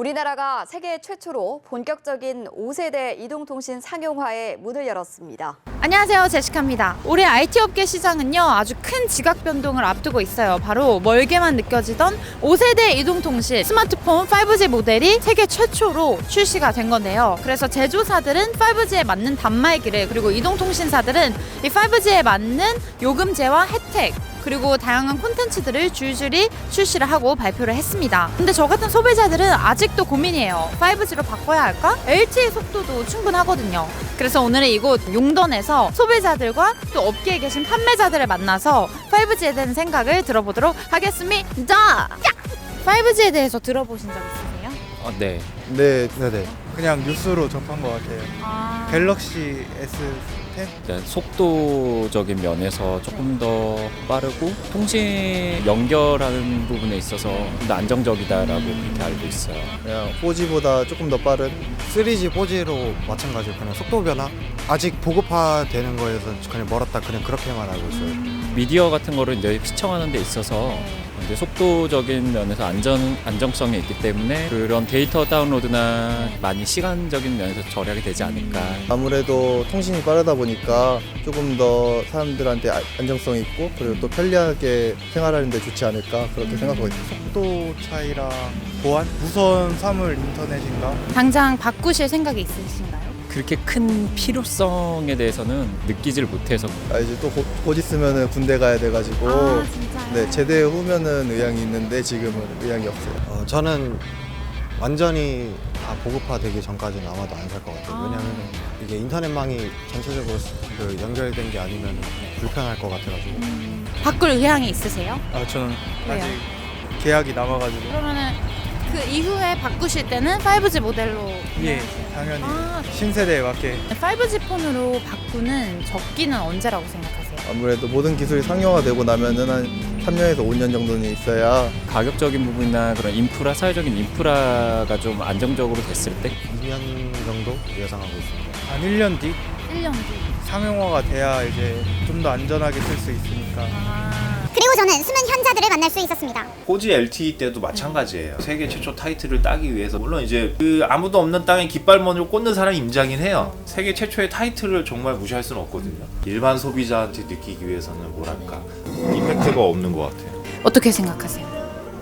우리나라가 세계 최초로 본격적인 5세대 이동통신 상용화의 문을 열었습니다. 안녕하세요, 제시카입니다. 올해 IT 업계 시장은요, 아주 큰 지각 변동을 앞두고 있어요. 바로 멀게만 느껴지던 5세대 이동통신 스마트폰 5G 모델이 세계 최초로 출시가 된 건데요. 그래서 제조사들은 5G에 맞는 단말기를, 그리고 이동통신사들은 이 5G에 맞는 요금제와 혜택, 그리고 다양한 콘텐츠들을 줄줄이 출시를 하고 발표를 했습니다. 근데 저 같은 소비자들은 아직도 고민이에요. 5G로 바꿔야 할까? LTE 속도도 충분하거든요. 그래서 오늘은 이곳 용던에서 소비자들과 또 업계에 계신 판매자들을 만나서 5G에 대한 생각을 들어보도록 하겠습니다. 5G에 대해서 들어보신 적 있으세요? 네. 네네. 그냥 뉴스로 접한 것 같아요. 갤럭시 S10? 일단 속도적인 면에서 조금 더 빠르고 통신 연결하는 부분에 있어서 좀 더 안정적이다라고 그렇게 알고 있어요. 그냥 4G보다 조금 더 빠른 3G, 4G로 마찬가지로 그냥 속도 변화? 아직 보급화되는 거에서 그냥 멀었다 그냥 그렇게만 알고 있어요. 미디어 같은 거를 이제 시청하는 데 있어서 이제 속도적인 면에서 안정성이 있기 때문에 그런 데이터 다운로드나 많이 시간적인 면에서 절약이 되지 않을까. 아무래도 통신이 빠르다 보니까 조금 더 사람들한테 안정성 있고 그리고 또 편리하게 생활하는 데 좋지 않을까 그렇게 생각하고 있어요. 속도 차이랑 보안? 무선 사물 인터넷인가? 당장 바꾸실 생각이 있으신가요? 그렇게 큰 필요성에 대해서는 느끼질 못해서. 이제 또 곧 있으면은 군대 가야 돼가지고 진짜요? 네, 제대 후면은 의향이 있는데 지금은 의향이 없어요. 저는 완전히 다 보급화되기 전까지는 아마도 안 살 것 같아요. 왜냐하면 이게 인터넷망이 전체적으로 연결된 게 아니면 불편할 것 같아가지고. 바꿀 의향이 있으세요? 저는 왜요? 아직 계약이 남아가지고. 그러면은 그 이후에 바꾸실 때는 5G 모델로 예, 당연히 아, 신세대에 맞게. 5G 폰으로 바꾸는 적기는 언제라고 생각하세요? 아무래도 모든 기술이 상용화되고 나면은 한 3년에서 5년 정도는 있어야 가격적인 부분이나 그런 인프라, 사회적인 인프라가 좀 안정적으로 됐을 때 2년 정도 예상하고 있습니다. 한 1년 뒤 1년 뒤. 상용화가 돼야 이제 좀 더 안전하게 쓸 수 있으니까. 그리고 저는 수면 현자들을 만날 수 있었습니다. 4G LTE 때도 마찬가지예요. 세계 최초 타이틀을 따기 위해서 물론 이제 그 아무도 없는 땅에 깃발머리를 꽂는 사람이 임자긴 해요. 세계 최초의 타이틀을 정말 무시할 수는 없거든요. 일반 소비자한테 느끼기 위해서는 뭐랄까 임팩트가 없는 것 같아요. 어떻게 생각하세요?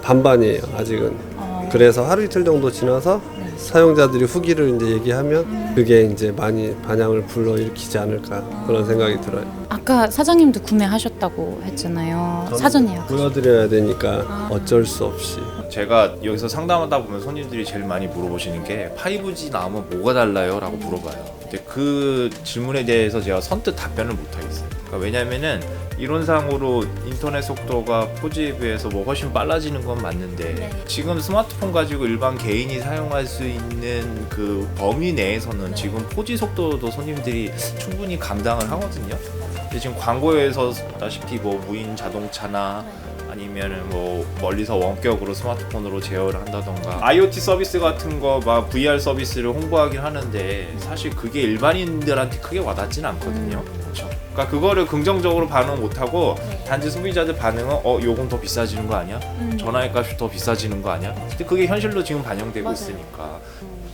반반이에요, 아직은. 그래서 하루 이틀 정도 지나서 사용자들이 후기를 이제 얘기하면 그게 이제 많이 반향을 불러일으키지 않을까 그런 생각이 들어요. 아까 사장님도 구매하셨다고 했잖아요. 사전 예약. 보여드려야 되니까 어쩔 수 없이. 제가 여기서 상담하다 보면 손님들이 제일 많이 물어보시는 게 5G 나오면 뭐가 달라요? 라고 물어봐요. 근데 그 질문에 대해서 제가 선뜻 답변을 못 하겠어요. 그러니까 왜냐면은 이론상으로 인터넷 속도가 4G에 비해서 뭐 훨씬 빨라지는 건 맞는데 지금 스마트폰 가지고 일반 개인이 사용할 수 있는 그 범위 내에서는 지금 4G 속도도 손님들이 충분히 감당을 하거든요. 근데 지금 광고에서 보다시피 뭐 무인 자동차나 아니면은 뭐 멀리서 원격으로 스마트폰으로 제어를 한다던가 IoT 서비스 같은 거 막 VR 서비스를 홍보하긴 하는데 사실 그게 일반인들한테 크게 와닿지는 않거든요. 그렇죠. 그러니까 그거를 긍정적으로 반응 못하고 단지 소비자들 반응은 요금 더 비싸지는 거 아니야? 전화의 값이 더 비싸지는 거 아니야? 근데 그게 현실로 지금 반영되고 있으니까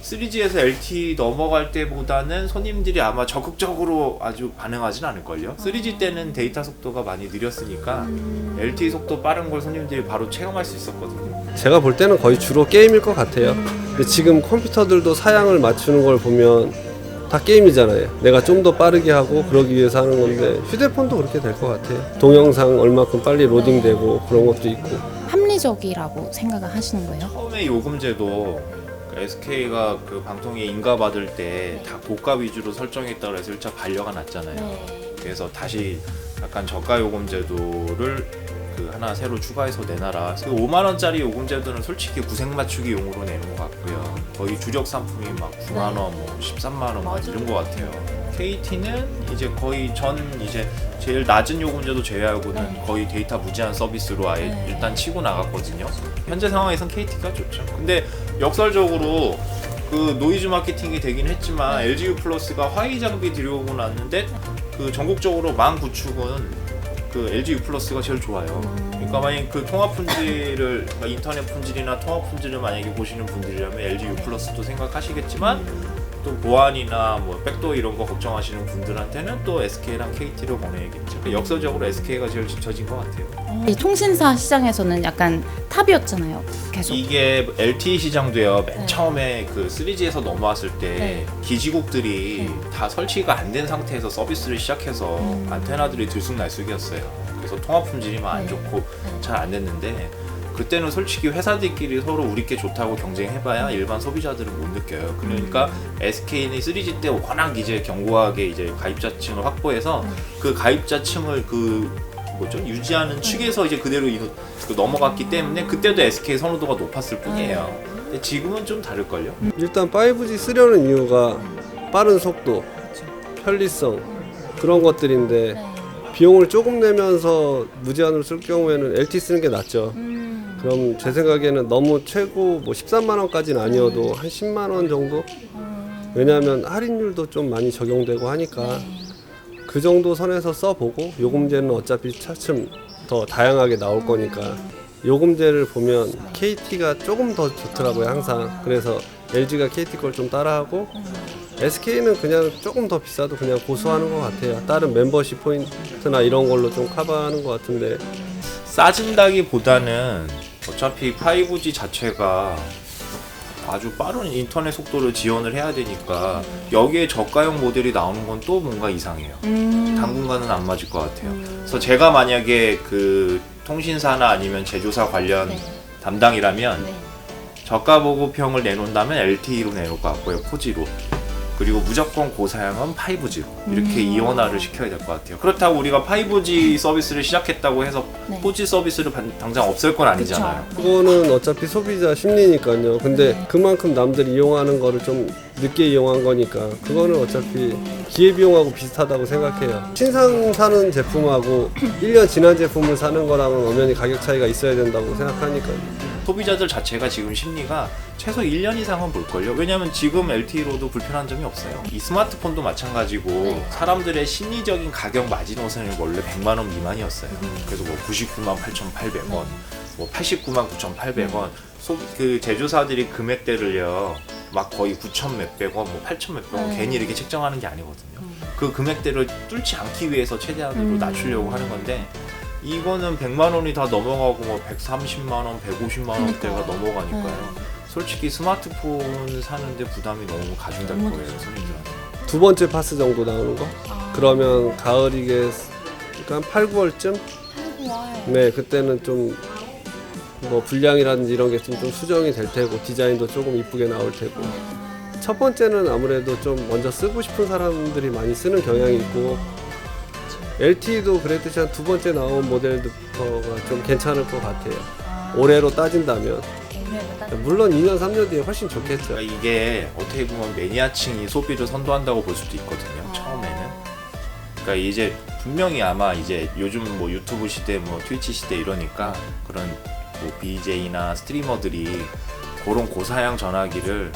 3G에서 LTE 넘어갈 때보다는 손님들이 아마 적극적으로 아주 반응하진 않을걸요. 3G 때는 데이터 속도가 많이 느렸으니까 LTE 속도 빠른 걸 손님들이 바로 체험할 수 있었거든요. 제가 볼 때는 거의 주로 게임일 것 같아요. 근데 지금 컴퓨터들도 사양을 맞추는 걸 보면 다 게임이잖아요. 내가 좀 더 빠르게 하고 그러기 위해서 하는 건데 휴대폰도 그렇게 될 것 같아요. 동영상 얼마큼 빨리 로딩되고 그런 것도 있고. 합리적이라고 생각을 하시는 거예요? 처음에 요금제도 SK가 그 방통위에 인가 받을 때 다 고가 위주로 설정했다고 해서 1차 반려가 났잖아요. 그래서 다시 약간 저가 요금제도를 그 하나 새로 추가해서 내놔라. 그 5만 원짜리 요금제도는 솔직히 구색 맞추기 용으로 내는 것 같고요. 거의 주력 상품이 막 9만 원, 뭐 13만 원 막 이런 것 같아요. KT는 이제 거의 이제 제일 낮은 요금제도 제외하고는 거의 데이터 무제한 서비스로 아예 일단 치고 나갔거든요. 현재 상황에선 KT가 좋죠. 근데 역설적으로 그 노이즈 마케팅이 되긴 했지만 LGU 플러스가 화이 장비 들여오고 났는데 그 전국적으로 19,000은 그 LG U 플러스가 제일 좋아요. 그러니까 만약 그 통합 품질을 그러니까 인터넷 품질이나 통합 품질을 만약에 보시는 분들이라면 LG U 플러스도 생각하시겠지만 또 보안이나 뭐 백도어 이런 거 걱정하시는 분들한테는 또 SK랑 KT로 권해야겠죠. 그러니까 역사적으로 SK가 제일 뒤처진 것 같아요. 이 통신사 시장에서는 약간 탑이었잖아요. 계속. 이게 LTE 시장도요. 맨 처음에 그 3G에서 넘어왔을 때 네. 기지국들이 다 설치가 안 된 상태에서 서비스를 시작해서 안테나들이 들쑥날쑥이었어요. 그래서 통합 품질이 안 좋고 잘 안 됐는데 그때는 솔직히 회사들끼리 서로 우리께 좋다고 경쟁해봐야 일반 소비자들은 못 느껴요. 그러니까 SK는 3G 때 워낙 이제 견고하게 이제 가입자층을 확보해서 그 가입자층을 그 뭐죠 유지하는 축에서 이제 그대로 넘어갔기 때문에 그때도 SK 선호도가 높았을 뿐이에요. 근데 지금은 좀 다를걸요. 일단 5G 쓰려는 이유가 빠른 속도, 편리성 그런 것들인데 비용을 조금 내면서 무제한으로 쓸 경우에는 LTE 쓰는 게 낫죠. 그럼 제 생각에는 너무 최고 뭐 13만 원까지는 아니어도 한 10만 원 정도? 왜냐하면 할인율도 좀 많이 적용되고 하니까 그 정도 선에서 써보고 요금제는 어차피 차츰 더 다양하게 나올 거니까 요금제를 보면 KT가 조금 더 좋더라고요 항상. 그래서 LG가 KT 걸 좀 따라하고 SK는 그냥 조금 더 비싸도 그냥 고수하는 것 같아요. 다른 멤버십 포인트나 이런 걸로 좀 커버하는 것 같은데 싸진다기보다는 어차피 5G 자체가 아주 빠른 인터넷 속도를 지원을 해야 되니까 여기에 저가형 모델이 나오는 건 또 뭔가 이상해요. 당분간은 안 맞을 것 같아요. 그래서 제가 만약에 그 통신사나 아니면 제조사 관련 담당이라면 저가 보급형을 내놓는다면 LTE로 내놓을 것 같고요. 4G로. 그리고 무조건 고사양은 5G로 이렇게 이원화를 시켜야 될 것 같아요. 그렇다고 우리가 5G 서비스를 시작했다고 해서 4G 서비스를 당장 없앨 건 아니잖아요. 그거는 어차피 소비자 심리니까요. 근데 그만큼 남들이 이용하는 거를 좀 늦게 이용한 거니까 그거는 어차피 기회비용하고 비슷하다고 생각해요. 신상 사는 제품하고 1년 지난 제품을 사는 거랑은 엄연히 가격 차이가 있어야 된다고 생각하니까요. 소비자들 자체가 지금 심리가 최소 1년 이상은 볼걸요. 왜냐면 지금 LTE로도 불편한 점이 없어요. 이 스마트폰도 마찬가지고 사람들의 심리적인 가격 마지노선이 원래 100만 원 미만이었어요. 그래서 뭐 99만 8,800원, 뭐 89만 9,800원. 그 제조사들이 금액대를요 막 거의 9천 몇백 원, 뭐 8천 몇백 원 괜히 이렇게 책정하는 게 아니거든요. 그 금액대를 뚫지 않기 위해서 최대한으로 낮추려고 하는 건데 이거는 100만 원이 다 넘어가고 뭐 130만 원, 150만 원대가 넘어가니까요. 솔직히 스마트폰 사는데 부담이 너무 가중될 거예요, 손님들한테. 두 번째 파스 정도 나오는 거? 그러면 가을이게 그러니까 8, 9월쯤? 네, 그때는 좀 뭐 분량이라든지 이런 게 좀 수정이 될 테고 디자인도 조금 이쁘게 나올 테고 첫 번째는 아무래도 좀 먼저 쓰고 싶은 사람들이 많이 쓰는 경향이 있고 LTE도 그랬듯이 한 두 번째 나온 모델부터가 좀 괜찮을 것 같아요. 올해로 따진다면 물론 2년 3년 뒤에 훨씬 좋겠죠. 그러니까 이게 어떻게 보면 매니아층이 소비를 선도한다고 볼 수도 있거든요. 처음에는. 그러니까 이제 분명히 아마 이제 요즘 뭐 유튜브 시대, 뭐 트위치 시대 이러니까 그런 뭐 BJ나 스트리머들이 그런 고사양 전화기를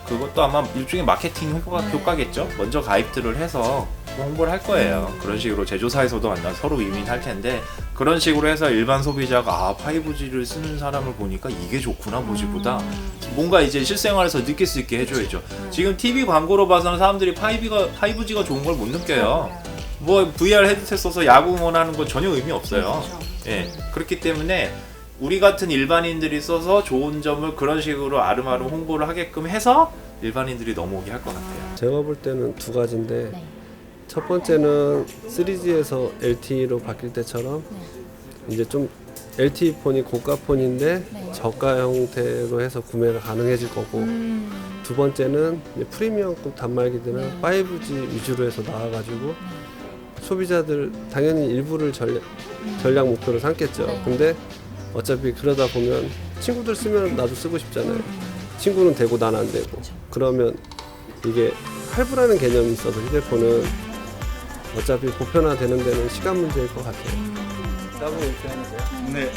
그것도 아마 일종의 마케팅 효과겠죠. 먼저 가입들을 해서 홍보를 할 거예요. 그런 식으로 제조사에서도 만나 서로 윈윈할 텐데 그런 식으로 해서 일반 소비자가 5G를 쓰는 사람을 보니까 이게 좋구나 4G보다 뭔가 이제 실생활에서 느낄 수 있게 해줘야죠. 지금 TV 광고로 봐서는 사람들이 5G가 좋은 걸 못 느껴요. 뭐 VR 헤드셋 써서 야구 응원하는 건 전혀 의미 없어요. 예, 그렇기 때문에 우리 같은 일반인들이 써서 좋은 점을 그런 식으로 아름아름 홍보를 하게끔 해서 일반인들이 넘어오게 할 것 같아요. 제가 볼 때는 두 가지인데 첫 번째는 3G에서 LTE로 바뀔 때처럼 이제 좀 LTE 폰이 고가 폰인데 저가 형태로 해서 구매가 가능해질 거고 두 번째는 이제 프리미엄급 단말기들은 5G 위주로 해서 나와가지고 소비자들 당연히 일부를 전략 목표로 삼겠죠. 근데 어차피 그러다 보면 친구들 쓰면 나도 쓰고 싶잖아요. 친구는 되고 난 안 되고. 그러면 이게 할부라는 개념이 있어서 휴대폰은 어차피 보편화되는 데는 시간 문제일 것 같아요. 네.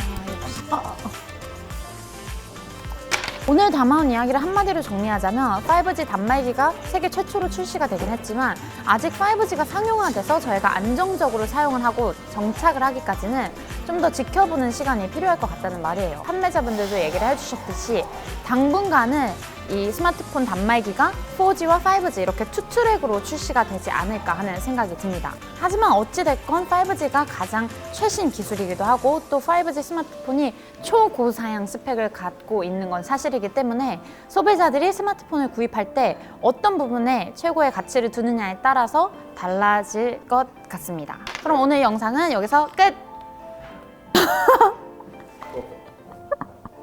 오늘 담아온 이야기를 한마디로 정리하자면 5G 단말기가 세계 최초로 출시가 되긴 했지만 아직 5G가 상용화돼서 저희가 안정적으로 사용을 하고 정착을 하기까지는 좀 더 지켜보는 시간이 필요할 것 같다는 말이에요. 판매자분들도 얘기를 해주셨듯이 당분간은 이 스마트폰 단말기가 4G와 5G 이렇게 투트랙으로 출시가 되지 않을까 하는 생각이 듭니다. 하지만 어찌됐건 5G가 가장 최신 기술이기도 하고 또 5G 스마트폰이 초고사양 스펙을 갖고 있는 건 사실이기 때문에 소비자들이 스마트폰을 구입할 때 어떤 부분에 최고의 가치를 두느냐에 따라서 달라질 것 같습니다. 그럼 오늘 영상은 여기서 끝!